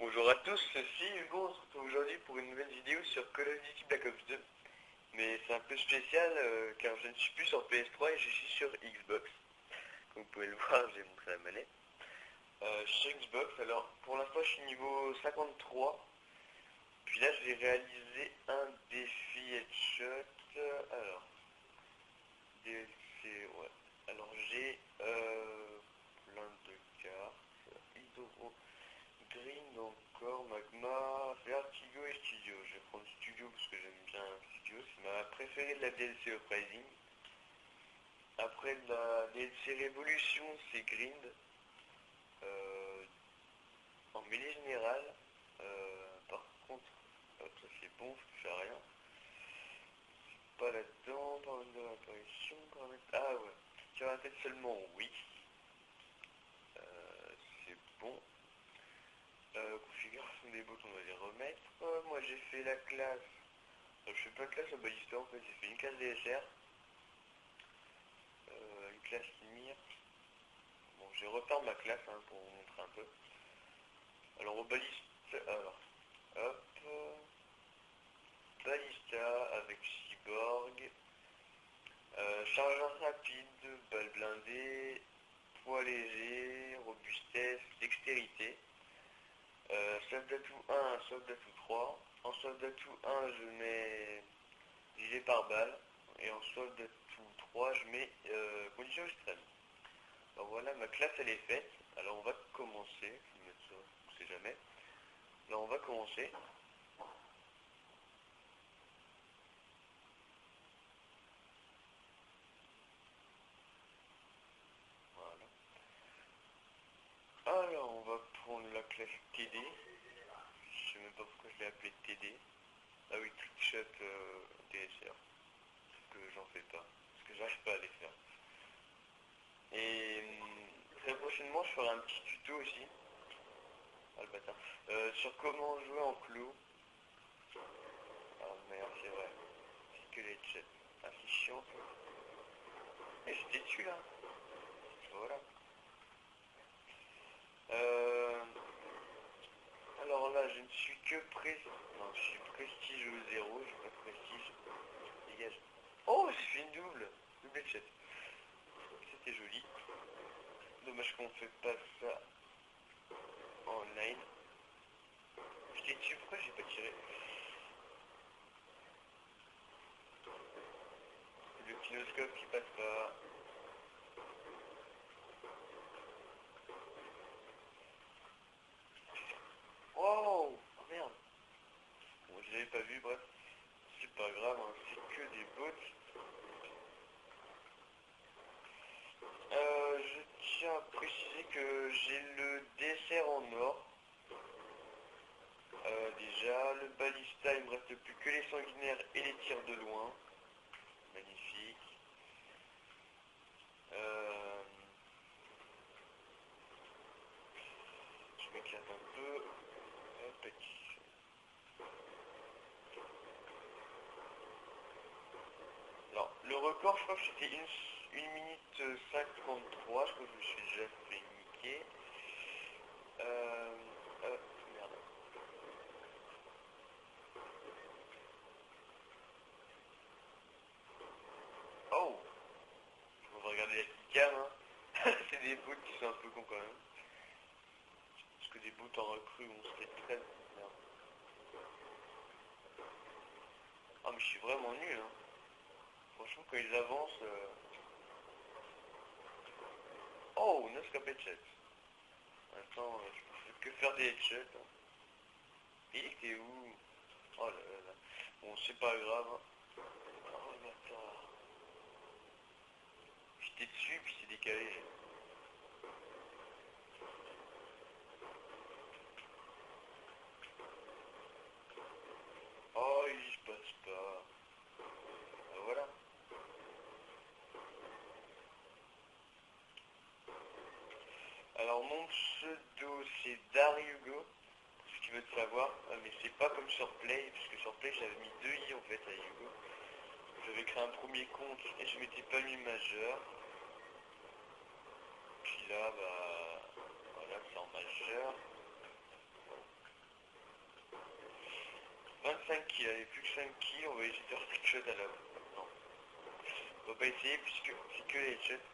Bonjour à tous, c'est Hugo, on se retrouve aujourd'hui pour une nouvelle vidéo sur Call of Duty Black Ops 2. Mais c'est un peu spécial car je ne suis plus sur PS3 et je suis sur Xbox. Comme vous pouvez le voir, j'ai montré la manette. Je suis sur Xbox, alors pour l'instant je suis niveau 53. Puis là je vais réaliser un défi headshot. Alors, DLC, ouais. Alors j'ai plein de cartes. Hydro. Green encore, Magma, Vertigo et Studio. Je vais prendre Studio parce que j'aime bien Studio. C'est ma préférée de la DLC Uprising. Après la DLC Révolution, c'est Grind. Euh, en mêlée générale. Par contre, ça c'est bon, ça fait rien. Pas là-dedans, paramètres de l'apparition, paramètres... Ah ouais. Sur la tête seulement, oui. C'est bon. Configuration des bots, on va les remettre. Moi j'ai fait la classe. Je fais pas de classe à ballista en fait, j'ai fait une classe DSR. Une classe mire. Bon, je repars ma classe pour vous montrer un peu. Alors au balista. Alors, hop. Balista avec cyborg. Chargeur rapide, balle blindée, poids léger, robustesse, dextérité. Soldat tout 1, soldat tout 3. En soldat tout 1, je mets gilet pare-balles. Et en soldat tout 3, je mets conditions extrêmes. Alors voilà, ma classe elle est faite. Alors on va commencer. Je vais mettre ça, on sait jamais. Alors on va commencer. Voilà. Alors on va prendre la classe TD. Je sais même pas pourquoi je l'ai appelée TD. Ah oui, trickshot DSR. Parce que j'en fais pas. Parce que j'arrive pas à les faire. Et très prochainement, je ferai un petit tuto aussi. Ah le bâtard. Sur comment jouer en clou. Ah merde, c'est vrai. C'est que les chats. Ah, c'est chiant. Et j'étais dessus là. Voilà. Alors là, je ne suis que Non, je suis prestige au 0. J'ai pas de prestige. Dégage. Oh, j'ai fait une double chat. C'était joli. Dommage qu'on fait pas ça en online. J'étais dessus, pourquoi j'ai pas tiré? Le kinoscope qui passe pas. Wow, oh, merde. Bon, je l'avais pas vu, bref. C'est pas grave, c'est que des bots. Je tiens à préciser que j'ai le dessert en or. Déjà, le balista, il me reste plus que les sanguinaires et les tirs de loin. Magnifique. Je m'éclate un peu. Hop. Alors, le record, je crois que c'était 1 minute 53. Je crois que je me suis déjà fait niquer. Merde. Oh, on va regarder la petite cam. C'est des bouts qui sont un peu cons quand même. Parce que des bouts en recrue, on se fait très... Merde. Ah mais je suis vraiment nul. Franchement, quand ils avancent... Oh, 9 scope headshot. Attends, je peux que faire des headshots. Et t'es où? Oh là là là. Bon, c'est pas grave. Oh le bâtard. J'étais dessus, puis c'est décalé. Oh, il se passe pas. Voilà. Alors mon pseudo c'est Dariugo, si tu veux te savoir, mais c'est pas comme sur Play, parce que sur Play j'avais mis 2 i en fait à Hugo. J'avais créé un premier compte et je m'étais pas mis majeur. Puis là, bah voilà, c'est en majeur. 5 kills, allez, plus que 5 kills, on va essayer de faire trickshot à la... Non, on va pas essayer puisque c'est que les headshots.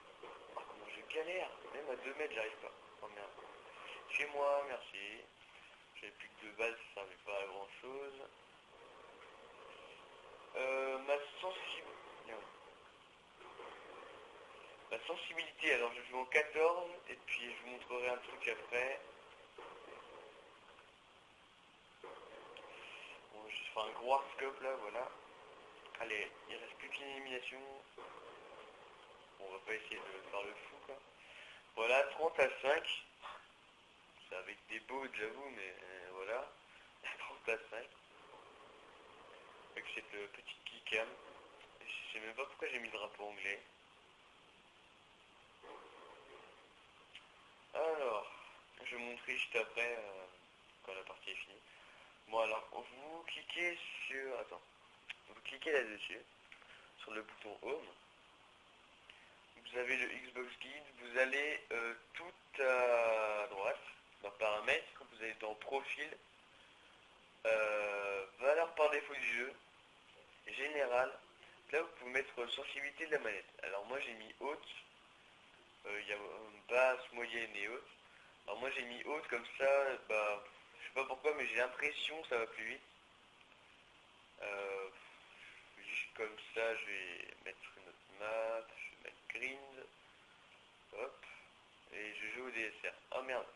Oh, comment je galère, même à 2 mètres j'arrive pas. Oh merde. Chez moi, merci. J'avais plus que 2 balles, ça servait pas à grand chose. Ma sensibilité... Ma sensibilité, alors je joue en 14 et puis je vous montrerai un truc après. Bon, je fais un gros hardscope là, voilà. Allez, il reste plus qu'une élimination. Bon, on va pas essayer de faire le fou quoi. Voilà, 30 à 5. C'est avec des bots, j'avoue, mais voilà. 30 à 5. Avec cette petite keycam. Je sais même pas pourquoi j'ai mis le drapeau anglais. Alors, je vais vous montrer juste après, quand la partie est finie. Bon alors, vous cliquez sur... Attends. Vous cliquez là-dessus, sur le bouton Home. Vous avez le Xbox Guide, vous allez tout à droite, dans Paramètres, quand vous allez dans Profil, valeur par défaut du jeu, Général. Là vous pouvez mettre sensibilité de la manette. Alors moi j'ai mis haute, il y a basse, moyenne et haute. Alors moi j'ai mis haute comme ça, bah je sais pas pourquoi mais j'ai l'impression que ça va plus vite. Juste comme ça je vais mettre une autre map, je vais mettre grind, hop, et je joue au DSR. Oh merde,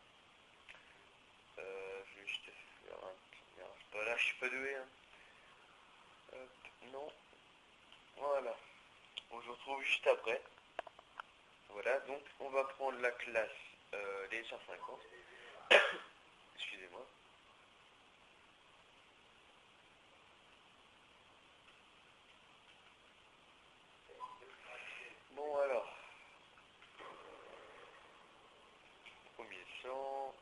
je vais juste faire un... Merde, c'est pas là, je suis pas doué hein. Hop, non, voilà. On se retrouve juste après. Voilà, donc on va prendre la classe DSR 50. Excusez-moi. Bon alors, premier sang.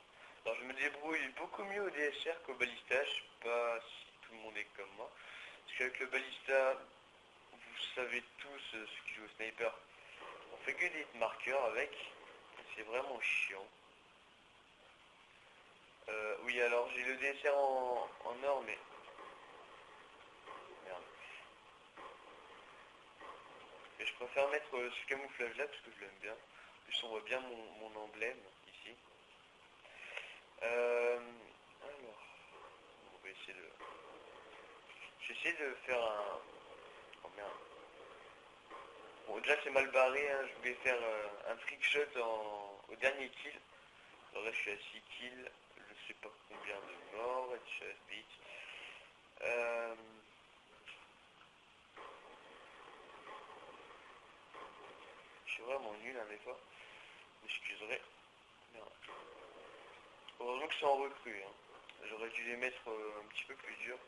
Alors je me débrouille beaucoup mieux au DSR qu'au balista, je sais pas si tout le monde est comme moi. Parce qu'avec le balista, vous savez tous, ceux qui jouent au sniper, on fait que des marqueurs avec, c'est vraiment chiant. Oui alors j'ai le DSR en or mais... Merde. Mais je préfère mettre ce camouflage là parce que je l'aime bien. En plus on voit bien mon emblème ici. Alors, on va essayer de... J'essaie de faire un... Oh merde. Bon déjà c'est mal barré, hein. Je voulais faire un trickshot au dernier kill. Alors là je suis à 6 kills, je sais pas combien de morts, et je suis à vite. Je suis vraiment nul hein, des fois. M'excuserez. Merde. Heureusement que c'est en recrue. Hein. J'aurais dû les mettre un petit peu plus dur.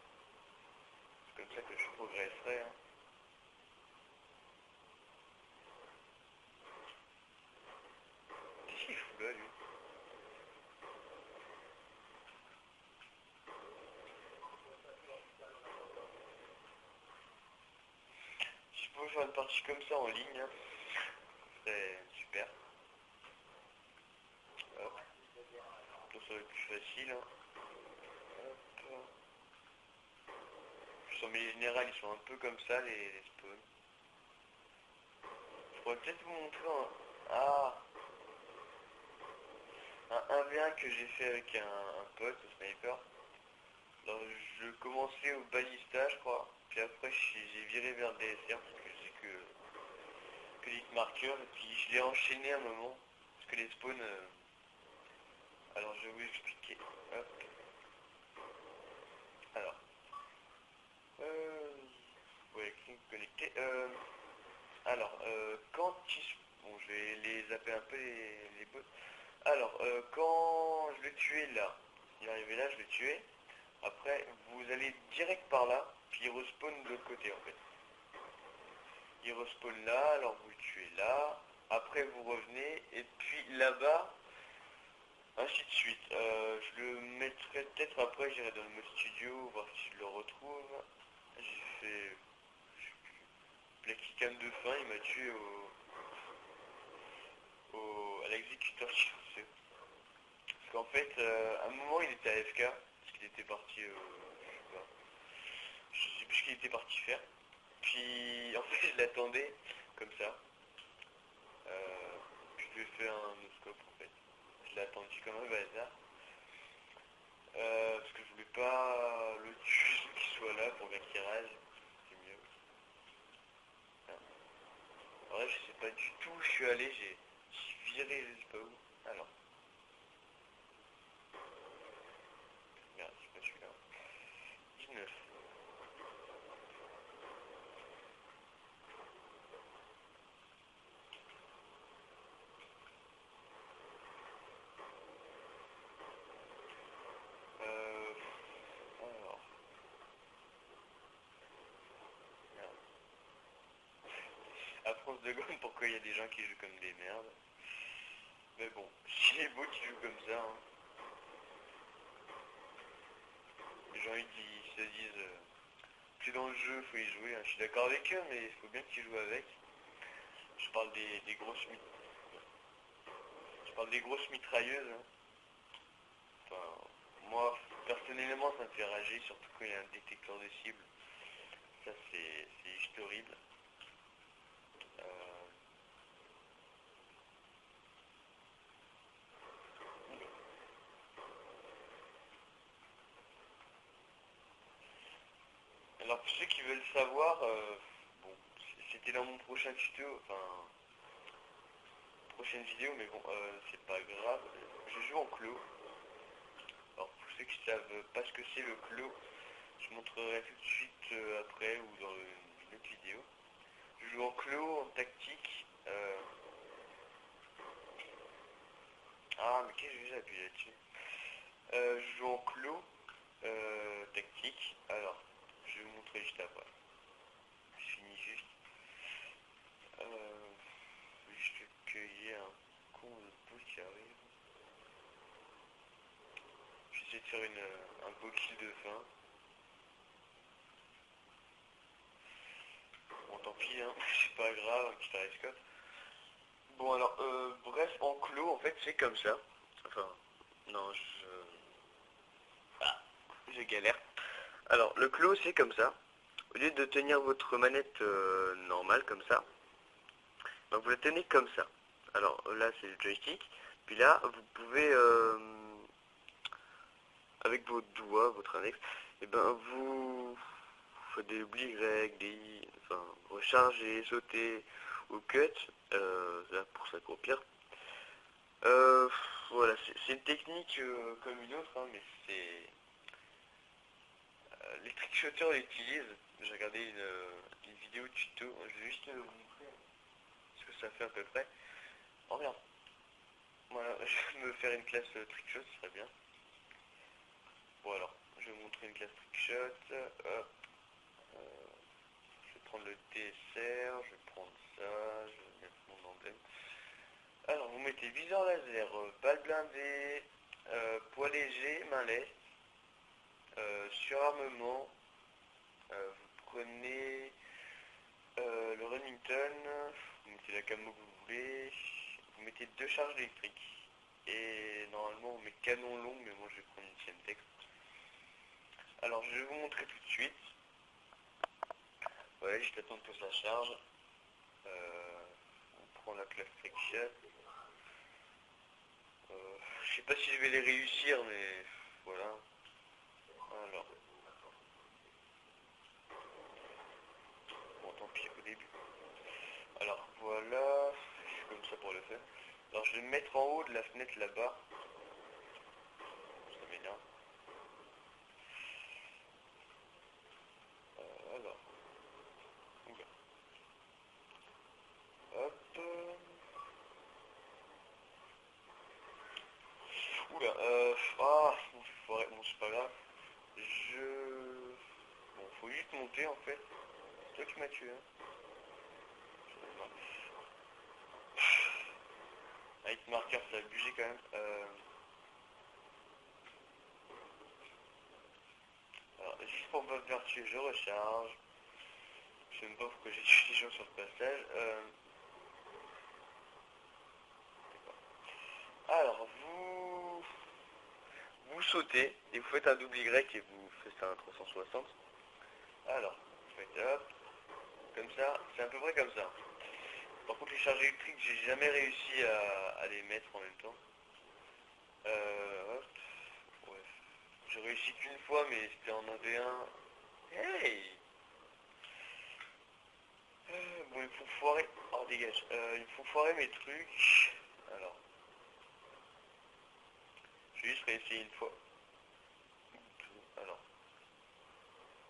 C'est comme ça que je progresserai. Hein. Qu'est-ce qu'il fout là, lui? Si je pouvais faire une partie comme ça en ligne, hein, ce serait super. Hop. Donc ça va être plus facile. Hein. Hop. Puis sur mes générales, ils sont un peu comme ça, les spawns. Je pourrais peut-être vous montrer un 1v1 que j'ai fait avec un pote, au sniper. Alors, je commençais au balista, je crois. Puis après, j'ai viré vers le DSR parce que c'est que les marqueurs. Et puis je l'ai enchaîné un moment. Parce que les spawns... Alors, je vais vous expliquer. Hop. Alors. Ouais, connecté. Alors, quand ils... Bon, je vais les zapper un peu les bots. Alors, quand je le tuais là, il est arrivé là, je le tuais. Après, vous allez direct par là, puis il respawn de l'autre côté en fait. Il respawn là, alors vous le tuez là. Après, vous revenez, et puis là-bas, ainsi de suite. Je le mettrai peut-être après, j'irai dans le mode studio, voir si je le retrouve. J'ai fait... La kickcam de fin, il m'a tué à l'exécuteur silencieux. Parce qu'en fait, à un moment, il était AFK, parce qu'il était parti, je sais pas. plus ce qu'il était parti faire. Puis en fait je l'attendais comme ça. Puis je lui ai fait un no-scope en fait. Je l'ai attendu comme un bazar. Parce que je voulais pas le tuer qu'il soit là pour bien qu'il rage. C'est mieux. Voilà. En vrai je sais pas du tout où je suis allé, j'ai viré je sais pas où. Alors. Merde, c'est pas celui-là. 19. Alors. Merde. À France de Gaulle, pourquoi il y a des gens qui jouent comme des merdes. Mais bon, c'est beau qui jouent comme ça. Hein. Les gens ils se disent c'est dans le jeu, faut y jouer. Hein. Je suis d'accord avec eux, mais il faut bien qu'ils jouent avec. Je parle des grosses je parle des grosses mitrailleuses. Hein. Enfin, moi personnellement ça me fait rager, surtout quand il y a un détecteur de cible. Ça c'est juste horrible. Euh, Alors pour ceux qui veulent savoir, bon, c'était dans mon prochain tuto, enfin prochaine vidéo, mais bon, c'est pas grave. Je joue en clos. Alors pour ceux qui savent pas ce que c'est le clos, je montrerai tout de suite après ou dans une autre vidéo. Je joue en clos, en tactique. Ah mais qu'est-ce que j'ai appuyé là-dessus. Je joue en clos, tactique. Alors, je vais vous montrer juste après. Je finis juste. Je vais cueillir un con de bout qui arrive. J'essaie de faire un beau kill de fin. Bon tant pis, hein, c'est pas grave, un petit arrêt. Bon alors, bref, en clos, en fait, c'est comme ça. Enfin, non, Ah, je galère. Alors, le clos, c'est comme ça. Au lieu de tenir votre manette normale, comme ça, donc vous la tenez comme ça. Alors, là, c'est le joystick. Puis là, vous pouvez, avec vos doigts, votre index, et ben, vous faites des Y, des I, enfin, recharger, sauter, ou cut, là, pour s'accroupir. Voilà, c'est une technique comme une autre, hein, mais c'est... les trickshotters l'utilisent. J'ai regardé une vidéo tuto, je vais juste vous montrer ce que ça fait à peu près. Oh merde. Voilà, je vais me faire une classe trickshot, ce serait bien. Bon alors, je vais vous montrer une classe trickshot. Hop. Je vais prendre le TSR, je vais prendre ça, je vais mettre mon emblème. Alors vous mettez viseur laser, balle blindée, poids léger, main leste, surarmement, vous prenez le Remington, vous mettez la camo que vous voulez, vous mettez 2 charges électriques. Et normalement on met canon long, mais moi je vais prendre une Semtex. Alors je vais vous montrer tout de suite. Voilà, juste attendre que ça charge. On prend la classe trickshot. Je sais pas si je vais les réussir, mais voilà. Alors. Bon, tant pis au début. Alors voilà, je suis comme ça pour le faire. Alors je vais me mettre en haut de la fenêtre là-bas. Ça m'énerve. Alors. Oula. Hop. Oula. Ah, bon, c'est pas grave. Bon, faut juste monter en fait. C'est toi qui m'as tué. Hein. Avec marqueur, ça a abusé quand même. Alors, juste pour pas me faire tuer, je recharge. Je sais même pas pourquoi j'ai tué les gens sur le passage. Alors, vous sautez et vous faites un double Y et vous faites un 360. Alors, hop, comme ça, c'est à peu près comme ça. Par contre, les charges électriques, j'ai jamais réussi à les mettre en même temps. Hop, ouais. J'ai réussi qu'une fois, mais c'était en 1v1. Hey! Bon, il me faut foirer. Oh, dégage. Il me faut foirer mes trucs. Alors, je vais juste réessayer une fois. Alors,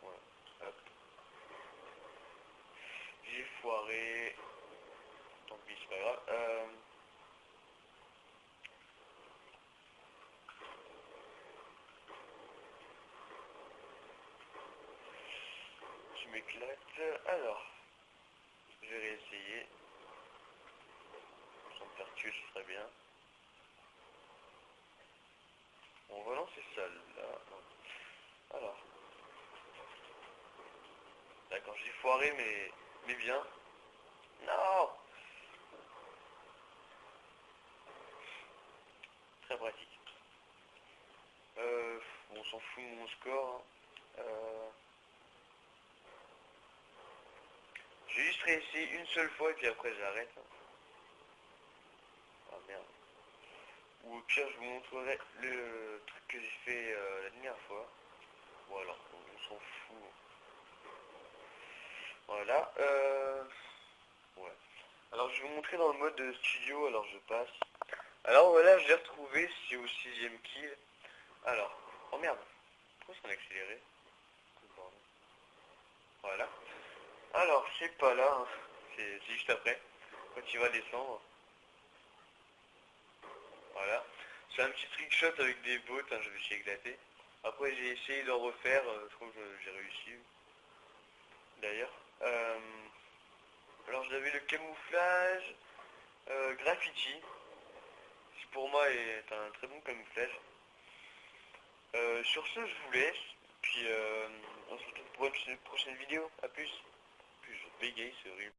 voilà. Hop. J'ai foiré. Tant pis, c'est pas grave. Je m'éclate. Alors, je vais réessayer. Sans me faire tuer, ce serait bien. Bon, voilà, c'est ça là. Alors, d'accord, j'ai foiré, mais bien. Non! Très pratique. Bon, on s'en fout de mon score, hein. J'ai juste réessayé une seule fois et puis après j'arrête, hein. Ah merde. Ou au pire, je vous montrerai le truc que j'ai fait la dernière fois. Bon alors, on s'en fout. Voilà. Ouais. Alors je vais vous montrer dans le mode studio, alors je passe. Alors voilà, je l'ai retrouvé, c'est au 6ème kill. Alors, oh merde, pourquoi c'est en accéléré? Voilà. Alors, c'est pas là, hein. C'est juste après, quand il va descendre. Voilà. C'est un petit trick shot avec des bots, hein, je me suis éclaté. Après j'ai essayé d'en refaire, je crois que j'ai réussi. D'ailleurs. Alors j'avais le camouflage, graffiti, qui pour moi est un très bon camouflage. Sur ce, je vous laisse, puis on se retrouve pour une prochaine vidéo. A plus. Plus je bégaye, c'est horrible.